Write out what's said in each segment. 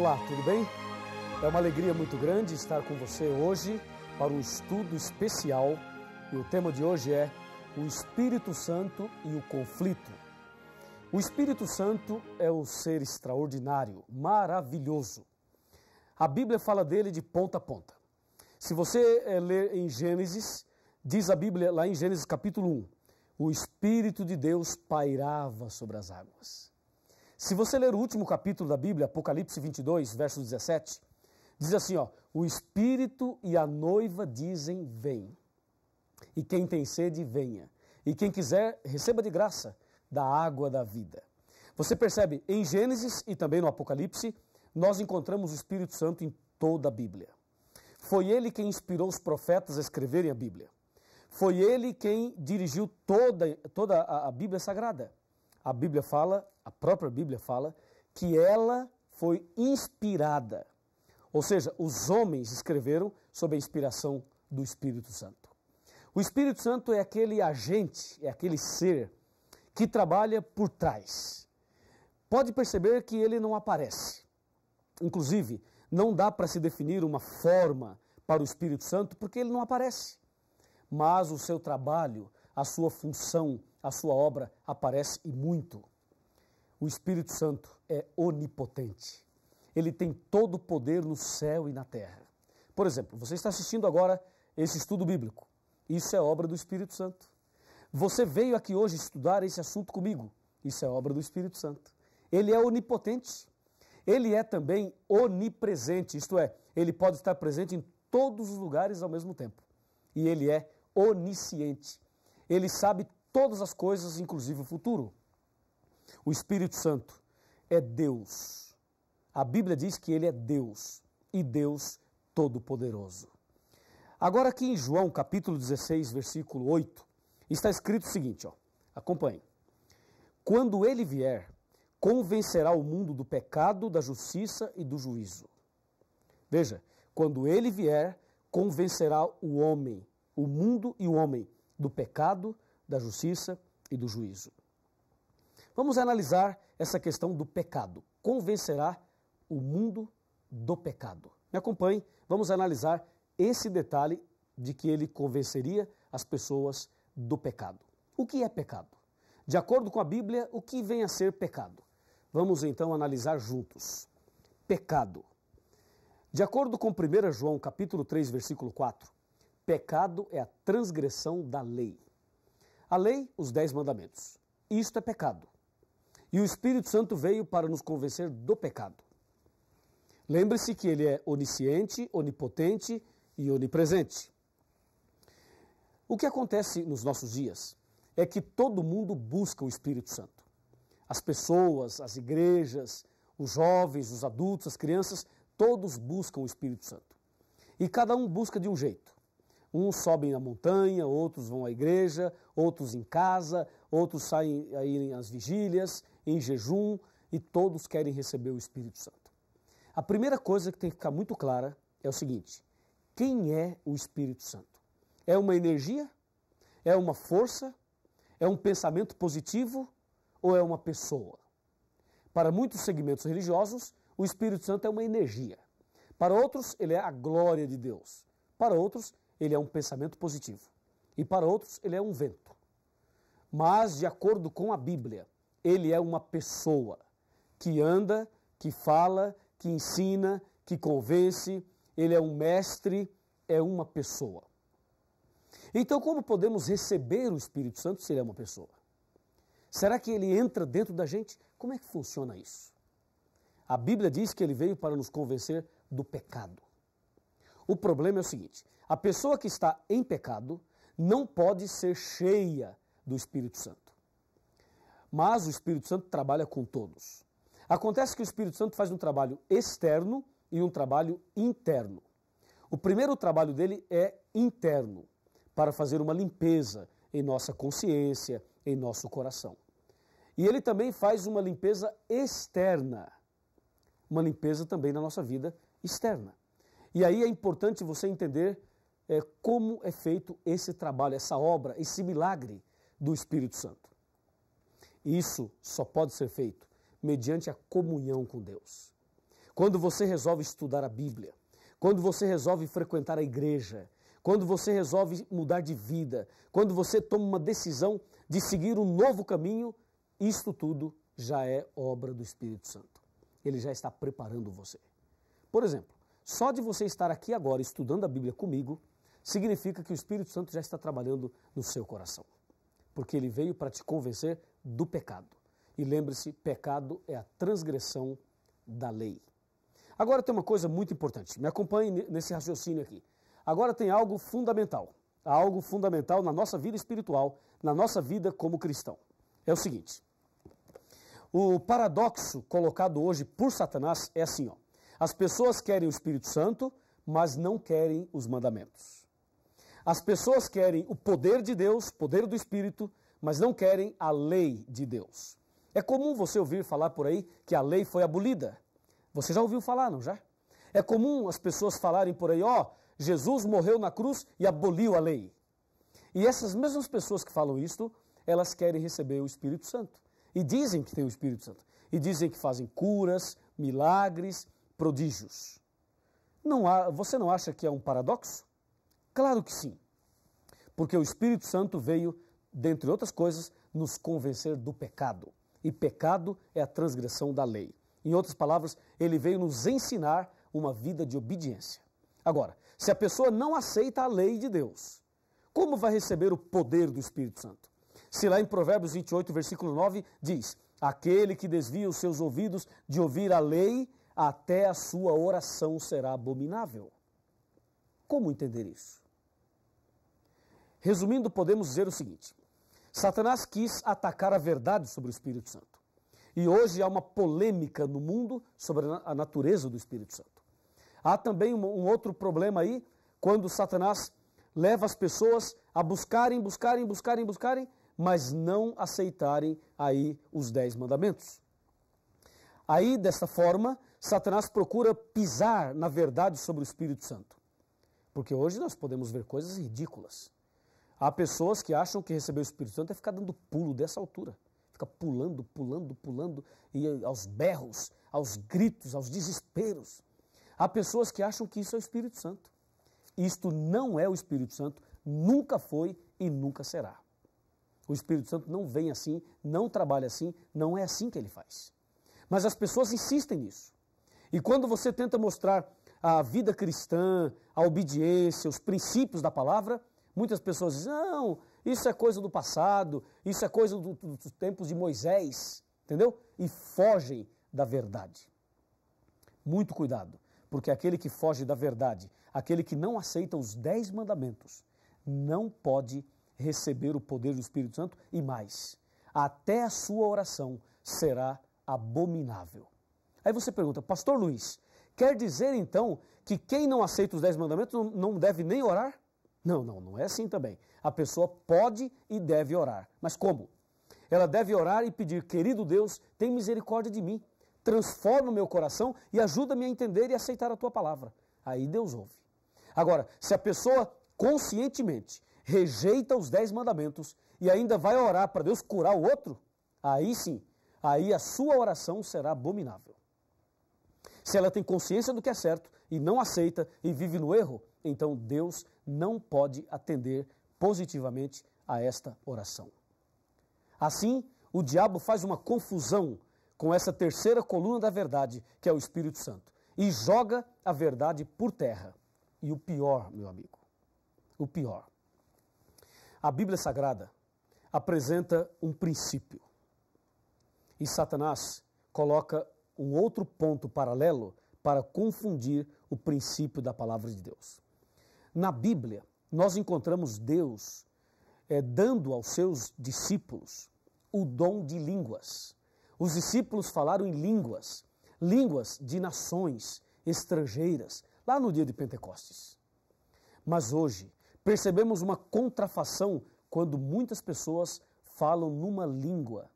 Olá, tudo bem? É uma alegria muito grande estar com você hoje para um estudo especial e o tema de hoje é o Espírito Santo e o conflito. O Espírito Santo é um ser extraordinário, maravilhoso. A Bíblia fala dele de ponta a ponta. Se você ler em Gênesis, diz a Bíblia lá em Gênesis capítulo 1, o Espírito de Deus pairava sobre as águas. Se você ler o último capítulo da Bíblia, Apocalipse 22, verso 17, diz assim, o Espírito e a noiva dizem, vem. E quem tem sede, venha. E quem quiser, receba de graça da água da vida. Você percebe, em Gênesis e também no Apocalipse, nós encontramos o Espírito Santo em toda a Bíblia. Foi ele quem inspirou os profetas a escreverem a Bíblia. Foi ele quem dirigiu toda a Bíblia Sagrada. A Bíblia fala, a própria Bíblia fala, que ela foi inspirada. Ou seja, os homens escreveram sob a inspiração do Espírito Santo. O Espírito Santo é aquele agente, é aquele ser que trabalha por trás. Pode perceber que ele não aparece. Inclusive, não dá para se definir uma forma para o Espírito Santo porque ele não aparece. Mas o seu trabalho, a sua função, a sua obra aparece e muito. O Espírito Santo é onipotente. Ele tem todo o poder no céu e na terra. Por exemplo, você está assistindo agora esse estudo bíblico. Isso é obra do Espírito Santo. Você veio aqui hoje estudar esse assunto comigo. Isso é obra do Espírito Santo. Ele é onipotente. Ele é também onipresente, isto é, ele pode estar presente em todos os lugares ao mesmo tempo. E ele é onisciente. Ele sabe todas as coisas, inclusive o futuro. O Espírito Santo é Deus. A Bíblia diz que ele é Deus e Deus Todo-Poderoso. Agora aqui em João capítulo 16, versículo 8, está escrito o seguinte, acompanhe. Quando ele vier, convencerá o mundo do pecado, da justiça e do juízo. Veja, quando ele vier, convencerá o homem, o mundo e o homem, do pecado, da justiça e do juízo. Vamos analisar essa questão do pecado. Convencerá o mundo do pecado. Me acompanhe, vamos analisar esse detalhe de que ele convenceria as pessoas do pecado. O que é pecado? De acordo com a Bíblia, o que vem a ser pecado? Vamos então analisar juntos. Pecado. De acordo com 1 João capítulo 3, versículo 4, pecado é a transgressão da lei. A lei, os 10 mandamentos. Isto é pecado. E o Espírito Santo veio para nos convencer do pecado. Lembre-se que ele é onisciente, onipotente e onipresente. O que acontece nos nossos dias é que todo mundo busca o Espírito Santo. As pessoas, as igrejas, os jovens, os adultos, as crianças, todos buscam o Espírito Santo. E cada um busca de um jeito. Uns sobem na montanha, outros vão à igreja, outros em casa, outros saem aí às vigílias, em jejum, e todos querem receber o Espírito Santo. A primeira coisa que tem que ficar muito clara é o seguinte: quem é o Espírito Santo? É uma energia? É uma força? É um pensamento positivo? Ou é uma pessoa? Para muitos segmentos religiosos, o Espírito Santo é uma energia. Para outros, ele é a glória de Deus. Para outros, ele é um pensamento positivo. E para outros, ele é um vento. Mas, de acordo com a Bíblia, ele é uma pessoa que anda, que fala, que ensina, que convence. Ele é um mestre, é uma pessoa. Então, como podemos receber o Espírito Santo se ele é uma pessoa? Será que ele entra dentro da gente? Como é que funciona isso? A Bíblia diz que ele veio para nos convencer do pecado. O problema é o seguinte: a pessoa que está em pecado não pode ser cheia do Espírito Santo. Mas o Espírito Santo trabalha com todos. Acontece que o Espírito Santo faz um trabalho externo e um trabalho interno. O primeiro trabalho dele é interno, para fazer uma limpeza em nossa consciência, em nosso coração. E ele também faz uma limpeza externa, uma limpeza também na nossa vida externa. E aí é importante você entender como é feito esse trabalho, essa obra, esse milagre do Espírito Santo. Isso só pode ser feito mediante a comunhão com Deus. quando você resolve estudar a Bíblia, quando você resolve frequentar a igreja, quando você resolve mudar de vida, quando você toma uma decisão de seguir um novo caminho, isto tudo já é obra do Espírito Santo. Ele já está preparando você. Por exemplo, só de você estar aqui agora estudando a Bíblia comigo, significa que o Espírito Santo já está trabalhando no seu coração. Porque ele veio para te convencer do pecado. E lembre-se, pecado é a transgressão da lei. Agora tem uma coisa muito importante, me acompanhe nesse raciocínio aqui. Agora tem algo fundamental na nossa vida espiritual, na nossa vida como cristão. É o seguinte, o paradoxo colocado hoje por Satanás é assim, ó. As pessoas querem o Espírito Santo, mas não querem os mandamentos. As pessoas querem o poder de Deus, poder do Espírito, mas não querem a lei de Deus. É comum você ouvir falar por aí que a lei foi abolida. Você já ouviu falar, não já? É comum as pessoas falarem por aí, ó, Jesus morreu na cruz e aboliu a lei. E essas mesmas pessoas que falam isto, elas querem receber o Espírito Santo. E dizem que tem o Espírito Santo. E dizem que fazem curas, milagres, prodígios. Você não acha que é um paradoxo? Claro que sim. Porque o Espírito Santo veio, dentre outras coisas, nos convencer do pecado. E pecado é a transgressão da lei. Em outras palavras, ele veio nos ensinar uma vida de obediência. Agora, se a pessoa não aceita a lei de Deus, como vai receber o poder do Espírito Santo? Se lá em Provérbios 28, versículo 9, diz: aquele que desvia os seus ouvidos de ouvir a lei, até a sua oração será abominável. Como entender isso? Resumindo, podemos dizer o seguinte: Satanás quis atacar a verdade sobre o Espírito Santo. E hoje há uma polêmica no mundo sobre a natureza do Espírito Santo. Há também um outro problema aí, quando Satanás leva as pessoas a buscarem, mas não aceitarem aí os 10 mandamentos. Aí, dessa forma, Satanás procura pisar na verdade sobre o Espírito Santo. Porque hoje nós podemos ver coisas ridículas. Há pessoas que acham que receber o Espírito Santo é ficar dando pulo dessa altura. Fica pulando, e aos berros, aos gritos, aos desesperos. Há pessoas que acham que isso é o Espírito Santo. Isto não é o Espírito Santo, nunca foi e nunca será. O Espírito Santo não vem assim, não trabalha assim, não é assim que ele faz. Mas as pessoas insistem nisso. E quando você tenta mostrar a vida cristã, a obediência, os princípios da palavra, muitas pessoas dizem, não, isso é coisa do passado, isso é coisa dos tempos de Moisés, entendeu? E fogem da verdade. Muito cuidado, porque aquele que foge da verdade, aquele que não aceita os 10 mandamentos, não pode receber o poder do Espírito Santo e mais, até a sua oração será abominável. Aí você pergunta, pastor Luiz, quer dizer então que quem não aceita os 10 mandamentos não deve nem orar? Não é assim também. A pessoa pode e deve orar. Mas como? Ela deve orar e pedir, querido Deus, tem misericórdia de mim, transforma o meu coração e ajuda-me a entender e aceitar a tua palavra. Aí Deus ouve. Agora, se a pessoa conscientemente rejeita os 10 mandamentos e ainda vai orar para Deus curar o outro, aí sim, aí a sua oração será abominável. Se ela tem consciência do que é certo e não aceita e vive no erro, então Deus não pode atender positivamente a esta oração. Assim, o diabo faz uma confusão com essa terceira coluna da verdade, que é o Espírito Santo, e joga a verdade por terra. E o pior, meu amigo, o pior. A Bíblia Sagrada apresenta um princípio. E Satanás coloca um outro ponto paralelo para confundir o princípio da palavra de Deus. Na Bíblia, nós encontramos Deus dando aos seus discípulos o dom de línguas. Os discípulos falaram em línguas de nações estrangeiras, lá no dia de Pentecostes. Mas hoje, percebemos uma contrafação quando muitas pessoas falam numa língua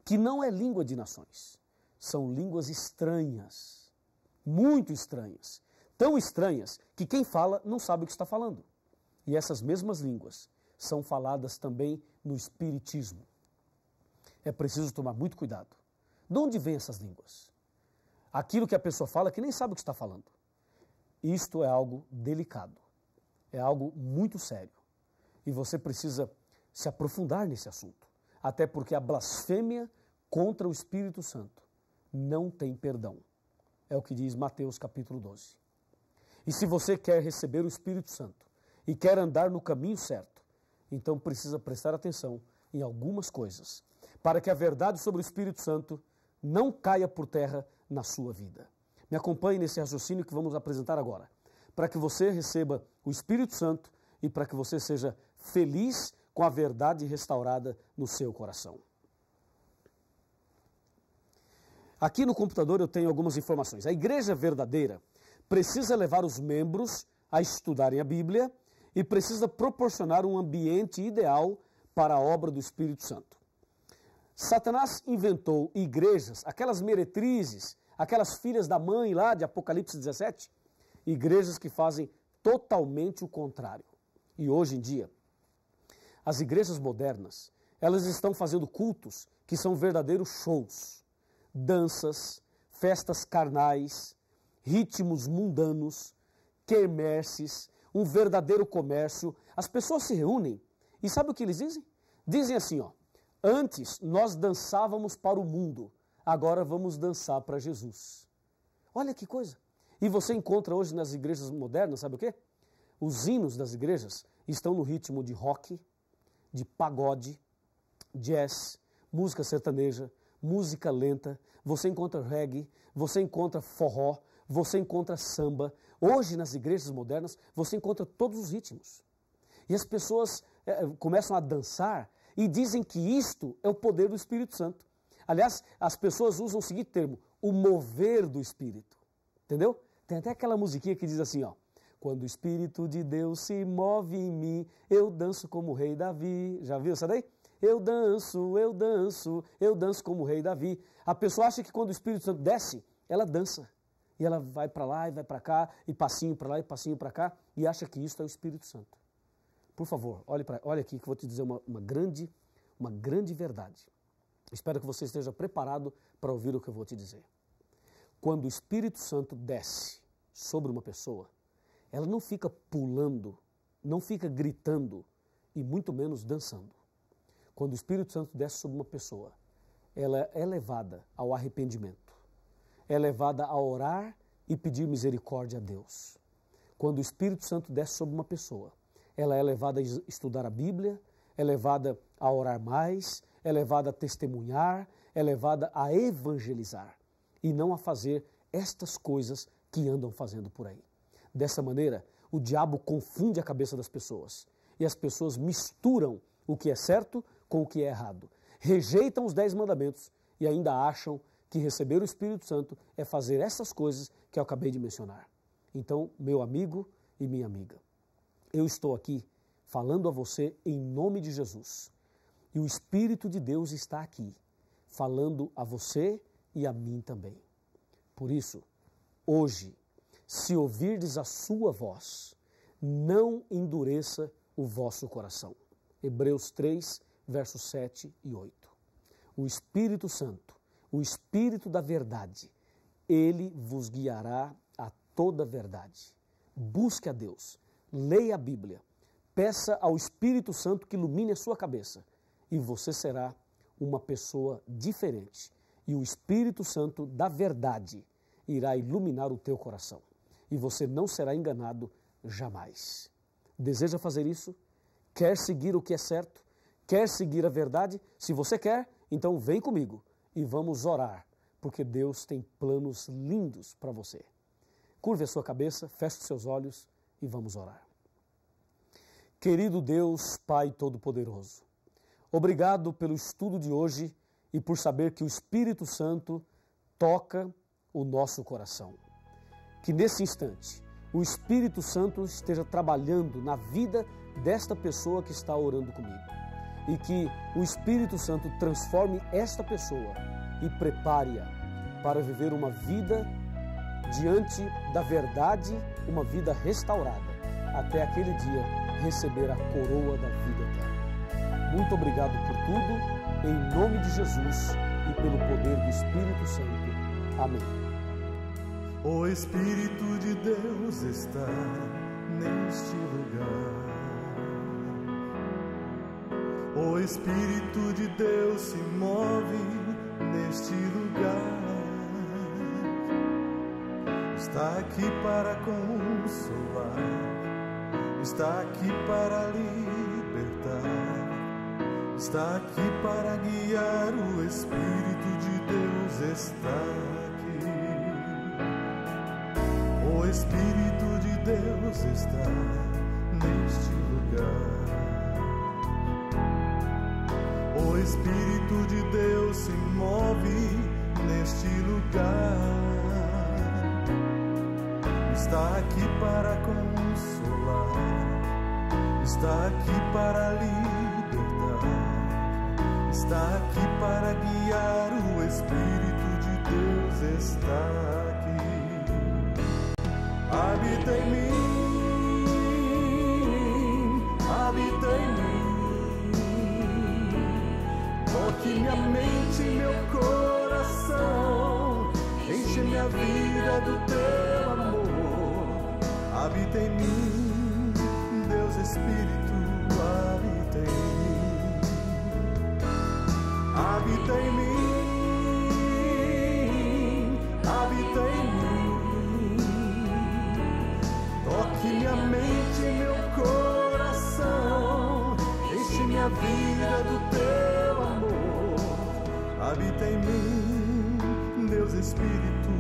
que não é língua de nações. São línguas estranhas, muito estranhas. Tão estranhas que quem fala não sabe o que está falando. E essas mesmas línguas são faladas também no espiritismo. É preciso tomar muito cuidado. De onde vêm essas línguas? aquilo que a pessoa fala que nem sabe o que está falando. Isto é algo delicado, é algo muito sério. E você precisa se aprofundar nesse assunto. Até porque a blasfêmia contra o Espírito Santo não tem perdão. É o que diz Mateus capítulo 12. E se você quer receber o Espírito Santo e quer andar no caminho certo, então precisa prestar atenção em algumas coisas, para que a verdade sobre o Espírito Santo não caia por terra na sua vida. Me acompanhe nesse raciocínio que vamos apresentar agora, para que você receba o Espírito Santo e para que você seja feliz com a verdade restaurada no seu coração. Aqui no computador eu tenho algumas informações. A igreja verdadeira precisa levar os membros a estudarem a Bíblia e precisa proporcionar um ambiente ideal para a obra do Espírito Santo. Satanás inventou igrejas, aquelas meretrizes, aquelas filhas da mãe lá de Apocalipse 17, igrejas que fazem totalmente o contrário. E hoje em dia, as igrejas modernas, elas estão fazendo cultos que são verdadeiros shows, danças, festas carnais, ritmos mundanos, quermesses, um verdadeiro comércio. As pessoas se reúnem e sabe o que eles dizem? Dizem assim, ó, antes nós dançávamos para o mundo, agora vamos dançar para Jesus. Olha que coisa. E você encontra hoje nas igrejas modernas, sabe o quê? Os hinos das igrejas estão no ritmo de rock, de pagode, jazz, música sertaneja, música lenta, você encontra reggae, você encontra forró, você encontra samba. Hoje nas igrejas modernas você encontra todos os ritmos. E as pessoas começam a dançar e dizem que isto é o poder do Espírito Santo. Aliás, as pessoas usam o seguinte termo, o mover do Espírito. Entendeu? Tem até aquela musiquinha que diz assim, ó. Quando o Espírito de Deus se move em mim, eu danço como o rei Davi. Já viu essa daí? Eu danço, eu danço, eu danço como o rei Davi. A pessoa acha que quando o Espírito Santo desce, ela dança. E ela vai para lá e vai para cá, e passinho para lá e passinho para cá, e acha que isso é o Espírito Santo. Por favor, olha aqui que eu vou te dizer uma grande verdade. Espero que você esteja preparado para ouvir o que eu vou te dizer. Quando o Espírito Santo desce sobre uma pessoa, ela não fica pulando, não fica gritando e muito menos dançando. Quando o Espírito Santo desce sobre uma pessoa, ela é levada ao arrependimento, é levada a orar e pedir misericórdia a Deus. Quando o Espírito Santo desce sobre uma pessoa, ela é levada a estudar a Bíblia, é levada a orar mais, é levada a testemunhar, é levada a evangelizar e não a fazer estas coisas que andam fazendo por aí. Dessa maneira, o diabo confunde a cabeça das pessoas e as pessoas misturam o que é certo com o que é errado. Rejeitam os 10 mandamentos e ainda acham que receber o Espírito Santo é fazer essas coisas que eu acabei de mencionar. Então, meu amigo e minha amiga, eu estou aqui falando a você em nome de Jesus. E o Espírito de Deus está aqui, falando a você e a mim também. Por isso, hoje, se ouvirdes a sua voz, não endureça o vosso coração. Hebreus 3, versos 7 e 8. O Espírito Santo, o Espírito da verdade, ele vos guiará a toda a verdade. Busque a Deus, leia a Bíblia, peça ao Espírito Santo que ilumine a sua cabeça e você será uma pessoa diferente. E o Espírito Santo da verdade irá iluminar o teu coração. E você não será enganado jamais. Deseja fazer isso? Quer seguir o que é certo? Quer seguir a verdade? Se você quer, então vem comigo e vamos orar, porque Deus tem planos lindos para você. Curve a sua cabeça, feche os seus olhos e vamos orar. Querido Deus, Pai Todo-Poderoso, obrigado pelo estudo de hoje e por saber que o Espírito Santo toca o nosso coração. Que nesse instante o Espírito Santo esteja trabalhando na vida desta pessoa que está orando comigo. E que o Espírito Santo transforme esta pessoa e prepare-a para viver uma vida diante da verdade, uma vida restaurada, até aquele dia receber a coroa da vida eterna. Muito obrigado por tudo, em nome de Jesus e pelo poder do Espírito Santo. Amém. O Espírito de Deus está neste lugar. O Espírito de Deus se move neste lugar. Está aqui para consolar, está aqui para libertar, está aqui para guiar. O Espírito de Deus está aqui. O Espírito de Deus está neste lugar. O Espírito de Deus se move neste lugar. Está aqui para consolar, está aqui para libertar, está aqui para guiar. O Espírito de Deus está aqui. Habita em mim, habita em mim. Toque minha mente e meu coração, enche minha vida do teu amor. Habita em mim, Deus Espírito, habita em mim. Habita em mim, habita em mim. Toque minha mente e meu coração, enche minha vida do teu amor. Habita em mim, Deus Espírito,